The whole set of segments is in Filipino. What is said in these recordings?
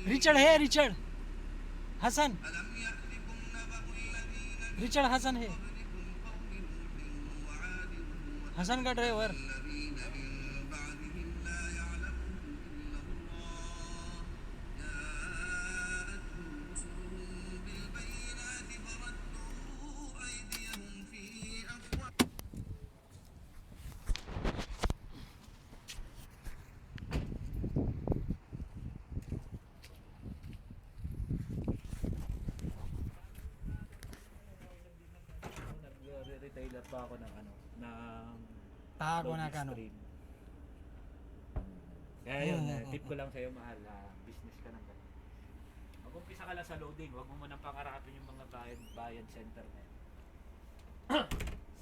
रिचर्ड है, रिचर्ड हसन, रिचर्ड हसन है, हसन का driver. Nag-retailer pa ako ng ano, ng Tago na loading ka, no? screen. Kaya yun, tip ko lang sa'yo, mahal, business ka ng ganun. Mag-umpisa ka lang sa loading, huwag mo munang pangarapin yung mga bayad center na yun.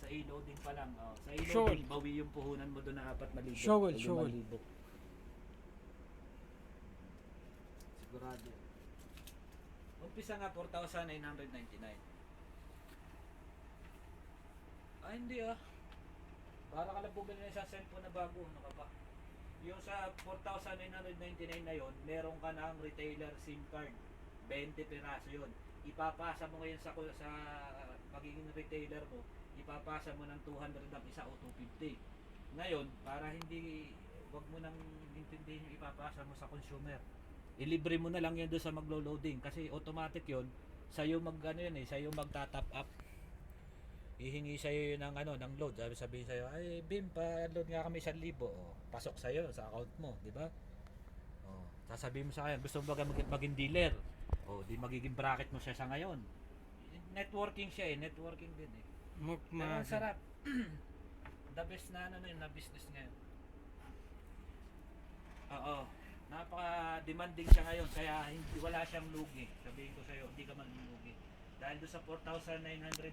Sa e-loading pa lang, sa Sure. e-loading, bawi yung puhunan mo doon na 4,000. Sure, o sure. 5,000. Sigurado yun. Umpisa nga 4,999. Hindi para ka lang bumili ng isang cellphone na bago, ano ka ba? Yung sa 4,999 na yon, meron ka ng retailer SIM card. 20 piraso yun. Ipapasa mo ngayon sa pagiging retailer mo, ipapasa mo ng 200 ang isa o 250. Ngayon, para wag mo nang intindihin yung ipapasa mo sa consumer. Ilibre mo na lang yan doon sa maglo-loading kasi automatic yon, sa'yo sa'yo magta-top up. Ihingi sa'yo yun ng load. Sabihin sa'yo, ay Bim, pa-load nga kami 1,000. Pasok sa'yo sa account mo, di ba? Sasabihin mo sa kanya, gusto mo ba maging dealer? Di magiging bracket mo siya sa ngayon. Networking siya networking din Pero ang sarap. The best na na business ngayon. Napaka-demanding siya ngayon, kaya wala siyang lugi. Sabihin ko sa'yo, hindi ka man lugi. Dahil doon sa 4,999